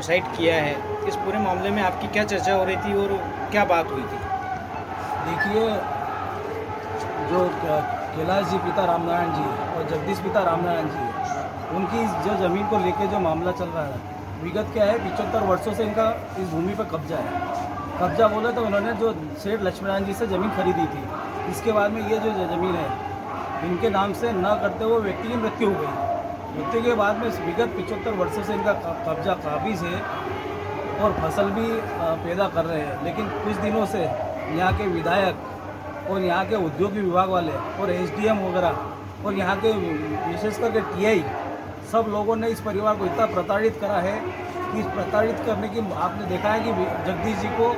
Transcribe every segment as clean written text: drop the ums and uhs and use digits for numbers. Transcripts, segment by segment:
Suicide किया है। इस पूरे मामले में आपकी क्या चर्चा हो रही थी और क्या बात हुई थी? देखिए, जो कैलाश जी पिता रामनारायण जी और जगदीश पिता रामनारायण जी, उनकी जो ज़मीन को लेके जो मामला चल रहा है, विगत क्या है, 75 वर्षों से इनका इस भूमि पर कब्जा है। कब्जा बोले तो उन्होंने जो सेठ लक्ष्मीनारायण जी से ज़मीन खरीदी थी, इसके बाद में ये जो ज़मीन है इनके नाम से न करते हुए व्यक्ति की मृत्यु हो गई। मृत्यु के बाद में विगत 75 वर्षों से इनका कब्जा काबिज है और फसल भी पैदा कर रहे हैं। लेकिन कुछ दिनों से यहाँ के विधायक और यहाँ के उद्योग विभाग वाले और एसडीएम वगैरह और यहाँ के विशेष करके टीआई सब लोगों ने इस परिवार को इतना प्रताड़ित करा है कि इस प्रताड़ित करने की आपने देखा है कि जगदीश जी को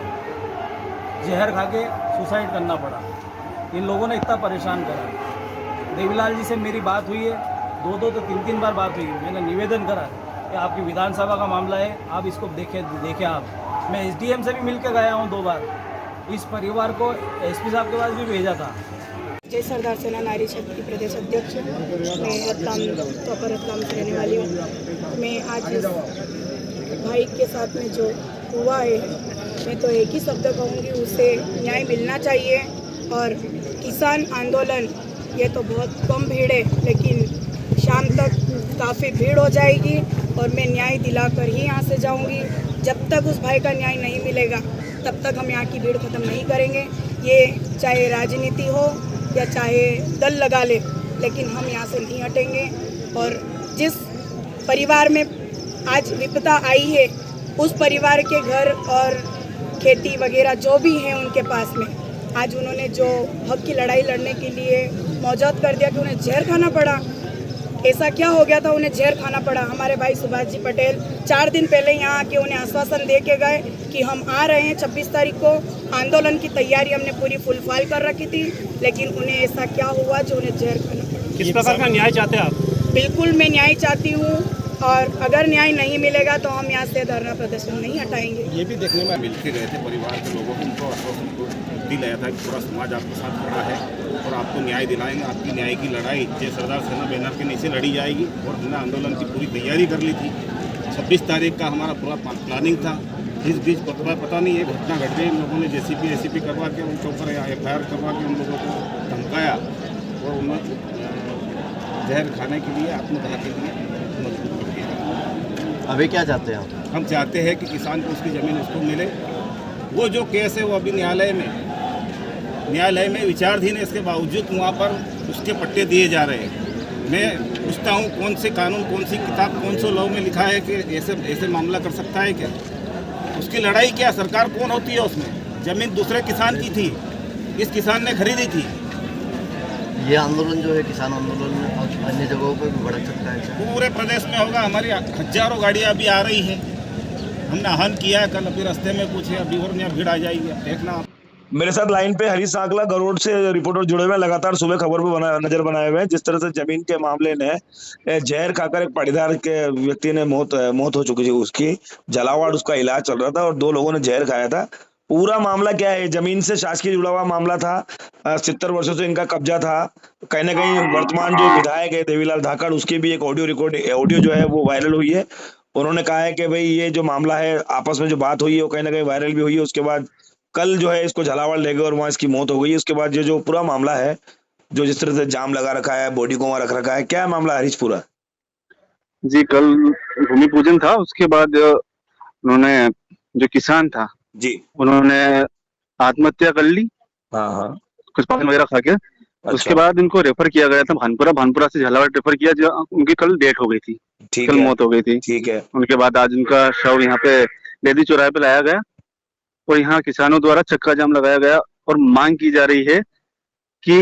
जहर खा के सुसाइड करना पड़ा। इन लोगों ने इतना परेशान करा। देवीलाल जी से मेरी बात हुई है, दो तो तीन बार बात हुई। मैंने निवेदन करा कि आपकी विधानसभा का मामला है, आप इसको देखें आप। मैं एसडीएम से भी मिल के गया हूँ 2 बार। इस परिवार को एसपी साहब के पास भी भेजा था। जय सरदार सेना नारी शक्ति प्रदेश अध्यक्ष। मैं रतलाम प्रॉपर रतलाम से रहने वाली हूँ। मैं आज इस भाई के साथ में जो हुआ है, मैं तो एक ही शब्द कहूँगी, उसे न्याय मिलना चाहिए। और किसान आंदोलन, ये तो बहुत कम भीड़ है, लेकिन शाम तक काफ़ी भीड़ हो जाएगी और मैं न्याय दिलाकर ही यहाँ से जाऊँगी। जब तक उस भाई का न्याय नहीं मिलेगा तब तक हम यहाँ की भीड़ ख़त्म नहीं करेंगे। ये चाहे राजनीति हो या चाहे दल लगा ले, लेकिन हम यहाँ से नहीं हटेंगे। और जिस परिवार में आज विपदा आई है, उस परिवार के घर और खेती वगैरह जो भी हैं उनके पास में, आज उन्होंने जो हक की लड़ाई लड़ने के लिए मौजूद कर दिया कि उन्हें जहर खाना पड़ा। ऐसा क्या हो गया था उन्हें जहर खाना पड़ा? हमारे भाई सुभाष जी पटेल 4 दिन पहले यहाँ आके उन्हें आश्वासन दे के गए कि हम आ रहे हैं 26 तारीख को। आंदोलन की तैयारी हमने पूरी फुलफाइल कर रखी थी, लेकिन उन्हें ऐसा क्या हुआ जो उन्हें जहर खाना पड़ा? किस प्रकार का न्याय चाहते हैं आप? बिल्कुल मैं न्याय चाहती हूँ, और अगर न्याय नहीं मिलेगा तो हम यहाँ से धरना प्रदर्शन नहीं हटाएंगे। ये भी देखने में मिलते गए थे परिवार के लोगों को, उनको आश्वासन दिलाया था कि पूरा समाज आपके साथ खड़ा है और आपको न्याय दिलाएंगे। आपकी न्याय की लड़ाई जय सरदार सेना बैनर के नीचे लड़ी जाएगी और हमने आंदोलन की पूरी तैयारी कर ली थी। 26 तारीख का हमारा पूरा प्लानिंग था। इस बीच पता नहीं ये घटना घट गई। इन लोगों ने जेसीपी एसीपी करवा के उनके ऊपर FIR करवा के उन लोगों को धमकाया और उन्हें जहर खाने के लिए, आत्मदाह के लिए मजबूर कर दिया। अभी क्या चाहते हैं आप? हम चाहते हैं कि किसान को उसकी ज़मीन उसको मिले। वो जो केस है वो अभी न्यायालय में विचाराधीन है। इसके बावजूद वहाँ पर उसके पट्टे दिए जा रहे हैं। मैं पूछता हूँ, कौन से कानून, कौन सी किताब, कौन से लॉ में लिखा है कि ऐसे मामला कर सकता है क्या? उसकी लड़ाई क्या, सरकार कौन होती है उसमें? ज़मीन दूसरे किसान की थी, इस किसान ने खरीदी थी। ये आंदोलन जो है किसान आंदोलन में अन्य जगहों पर भी भड़क सकता है? पूरे प्रदेश में होगा। हमारी हजारों गाड़ियाँ अभी आ रही हैं। हमने आह्वान किया है, कल अभी रास्ते में कुछ है, अभी और यहाँ भीड़ आ जाएगी। देखना आप। मेरे साथ लाइन पे हरीश सांकला गरुड़ से रिपोर्टर जुड़े हुए हैं, लगातार सुबह खबर पे नजर बनाए हुए हैं। जिस तरह से जमीन के मामले ने जहर खाकर एक पाटीदार के व्यक्ति ने मौत हो चुकी थी, उसकी झालावाड़ उसका इलाज चल रहा था और 2 लोगों ने जहर खाया था। पूरा मामला क्या है? जमीन से शासकीय जुड़ा हुआ मामला था। 70 वर्षों से इनका कब्जा था। कहीं ना कहीं वर्तमान जो विधायक है देवीलाल धाकड़, उसकी भी एक ऑडियो जो है वो वायरल हुई है। उन्होंने कहा है कि भाई ये जो मामला है, आपस में जो बात हुई है वो कहीं ना कहीं वायरल भी हुई है। उसके बाद कल जो है इसको झालावाड़ ले गए और वहां इसकी मौत हो गई। उसके बाद ये जो पूरा मामला है, जो जिस तरह से जाम लगा रखा है, बॉडी को वहां रख रखा है, क्या है मामला हरीश पूरा? जी, कल भूमि पूजन था। उसके बाद उन्होंने, जो किसान था जी, उन्होंने आत्महत्या कर ली। हाँ, कुछ पानी वगैरह खा के। अच्छा। उसके बाद इनको रेफर किया गया था भानपुरा से झालावाड़ रेफर किया। जो उनकी कल डेथ हो गई थी, ठीक कल है, मौत हो गई थी। ठीक है। उनके बाद आज उनका शव यहाँ पे बेदी चौराहे पे लाया गया और यहाँ किसानों द्वारा चक्का जाम लगाया गया और मांग की जा रही है कि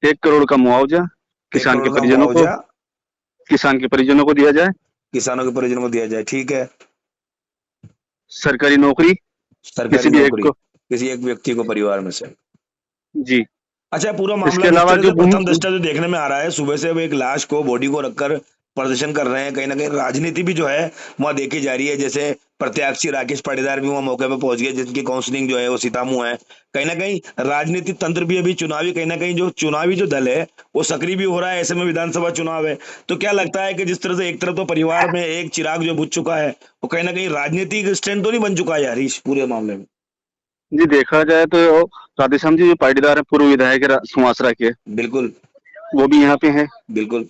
1 करोड़ का मुआवजा किसान के परिजनों को दिया जाए। किसानों के परिजनों को दिया जाए, ठीक है। सरकारी नौकरी किसी एक व्यक्ति को परिवार में से। जी। अच्छा, पूरा मामला इसके अलावा जो प्रथम दृष्टया जो देखने में आ रहा है, सुबह से एक लाश को, बॉडी को रखकर प्रदर्शन कर रहे हैं, कहीं ना कहीं राजनीति भी जो है वहाँ देखी जा रही है। जैसे प्रत्याशी राकेश पाटीदार भी वहाँ मौके पर पहुंच गए, जिनकी काउंसलिंग जो है वो सीतामू है। कहीं ना कहीं राजनीतिक तंत्र भी अभी चुनावी, कहीं ना कहीं जो चुनावी जो दल है वो सक्रिय भी हो रहा है। ऐसे में विधानसभा चुनाव है, तो क्या लगता है कि जिस तरह से एक तरफ तो परिवार में एक चिराग जो बुझ चुका है, वो कहीं ना कहीं राजनीतिक स्टैंड तो नहीं बन चुका है यार इस पूरे मामले में? जी देखा जाए तो राधेश्याम जी जो पाटीदार है, पूर्व विधायक है सुमासरा के, बिल्कुल वो भी यहाँ पे है। बिल्कुल।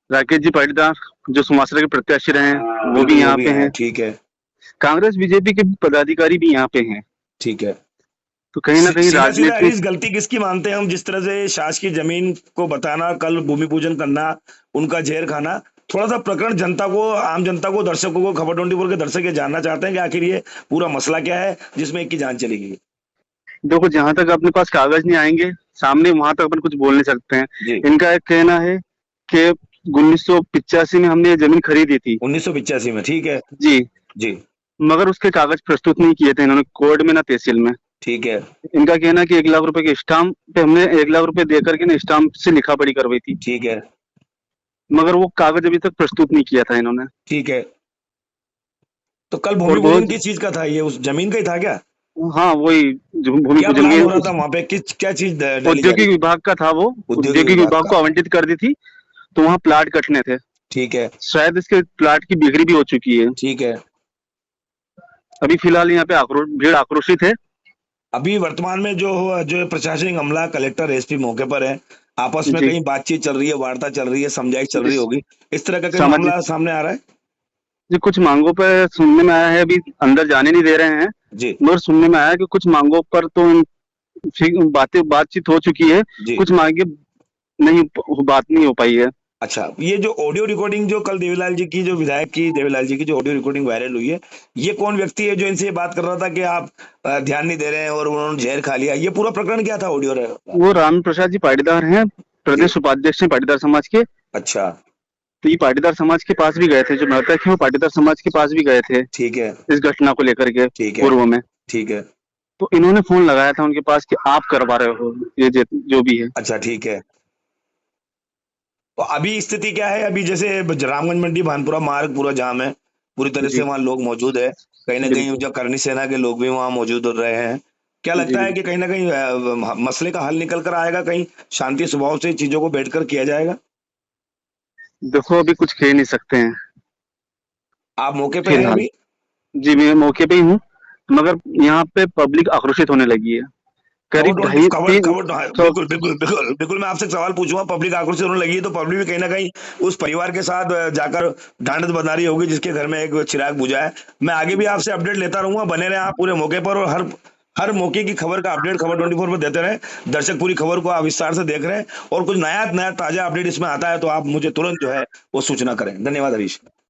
राकेश जी पाटीदार जो सुमासरा के प्रत्याशी रहे हैं, वो बिल्कुल भी यहाँ पे है, हैं। ठीक है। कांग्रेस बीजेपी के पदाधिकारी भी यहाँ पे हैं। ठीक है। तो कहीं ना कहीं सीधा सीधा राजनीति इस गलती किसकी मानते हैं हम, जिस तरह से शासकीय जमीन को बताना, कल भूमि पूजन करना, उनका जहर खाना? थोड़ा सा प्रकरण जनता को, आम जनता को, दर्शकों को, खबर 24 के दर्शक ये जानना चाहते हैं कि आखिर ये पूरा मसला क्या है जिसमें एक की जान चली गई। देखो, जहां तक अपने पास कागज नहीं आएंगे सामने, वहां तक अपन कुछ बोल नहीं सकते हैं। जी। इनका एक कहना है कि 1985 में हमने ये जमीन खरीदी थी। 1985 में, ठीक है। जी। जी। मगर उसके कागज प्रस्तुत नहीं किए थे इन्होंने, कोर्ट में ना तहसील में। ठीक है। इनका कहना है कि 1 लाख रुपए के स्टाम्प पे हमने 1 लाख रुपए दे करके ना स्टाम्प से लिखा पढ़ी करवाई थी, ठीक है। मगर वो कागज अभी तक प्रस्तुत नहीं किया था इन्होंने। ठीक है। तो कल और भूमि वो पूजन किस चीज का था? ये उस जमीन का ही था क्या? हाँ, वही जो भूमि क्या पूजन प्लान हो रहा की था वहां पे? किस क्या चीज डाली जा औद्योगिक रही? विभाग का था वो। औद्योगिक औद्योगिक विभाग विभाग का। को आवंटित कर दी थी, तो वहाँ प्लाट कटने थे। ठीक है। शायद इसके प्लाट की बिक्री भी हो चुकी है। ठीक है। अभी फिलहाल यहाँ पे भीड़ आक्रोशित है। अभी वर्तमान में जो प्रशासनिक अमला, कलेक्टर, एसपी मौके पर है, आपस में जी। कहीं बातचीत चल रही है, वार्ता चल रही है, समझाइश चल रही होगी, इस तरह का कोई समझ मामला सामने आ रहा है? जी, कुछ मांगों पर सुनने में आया है, अभी अंदर जाने नहीं दे रहे हैं, जी। मगर सुनने में आया है कि कुछ मांगों पर तो बातचीत हो चुकी है। जी। कुछ मांगे नहीं, बात नहीं हो पाई है। अच्छा, ये जो ऑडियो रिकॉर्डिंग जो कल देवीलाल जी की, जो विधायक की देवीलाल जी की जो ऑडियो रिकॉर्डिंग वायरल हुई है, ये कौन व्यक्ति है जो इनसे ये बात कर रहा था कि आप ध्यान नहीं दे रहे हैं और उन्होंने जहर खा लिया? ये पूरा प्रकरण क्या था ऑडियो? वो राम प्रसाद जी पाटीदार हैं, प्रदेश उपाध्यक्ष हैं पाटीदार समाज के। अच्छा। तो ये पाटीदार समाज के पास भी गए थे, जो मृतक है वो पाटीदार समाज के पास भी गए थे ठीक है। इस घटना को लेकर के ठीक है। पूर्व में। ठीक है। तो इन्होंने फोन लगाया था उनके पास कि आप करवा रहे हो ये जो भी है। अच्छा, ठीक है। तो अभी स्थिति क्या है? अभी जैसे रामगंज मंडी भानपुरा मार्ग पूरा जाम है, पूरी तरह जी। से वहाँ लोग मौजूद है, कहीं ना कहीं बिल्कुल। जो करनी सेना के लोग भी वहाँ मौजूद रहे हैं। क्या लगता जी। है कि कहीं ना कहीं मसले का हल निकल कर आएगा? कहीं शांति स्वभाव से चीजों को बैठकर किया जाएगा? देखो, अभी कुछ कह नहीं सकते हैं आप मौके पे हैं फिलहाल। अभी? जी, मैं मौके पे ही हूँ, मगर यहाँ पे पब्लिक आक्रोशित होने लगी है। करीब खबर ढाई खबर तीन खबर हाँ, बिल्कुल बिल्कुल बिल्कुल बिल्कुल। मैं आपसे एक सवाल पूछूंगा, पब्लिक आक्रोशित होने लगी है तो पब्लिक भी कहीं ना कहीं उस परिवार के साथ जाकर ढांढस बंधा रही होगी जिसके घर में एक चिराग बुझा है। मैं आगे भी आपसे अपडेट लेता रहूंगा, बने रहे आप पूरे मौके पर, और हर मौके की खबर का अपडेट खबर 24 पर देते रहे। दर्शक पूरी खबर को आप विस्तार से देख रहे हैं, और कुछ नया नया ताजा अपडेट इसमें आता है तो आप मुझे तुरंत जो है वो सूचना करें। धन्यवाद हरीश।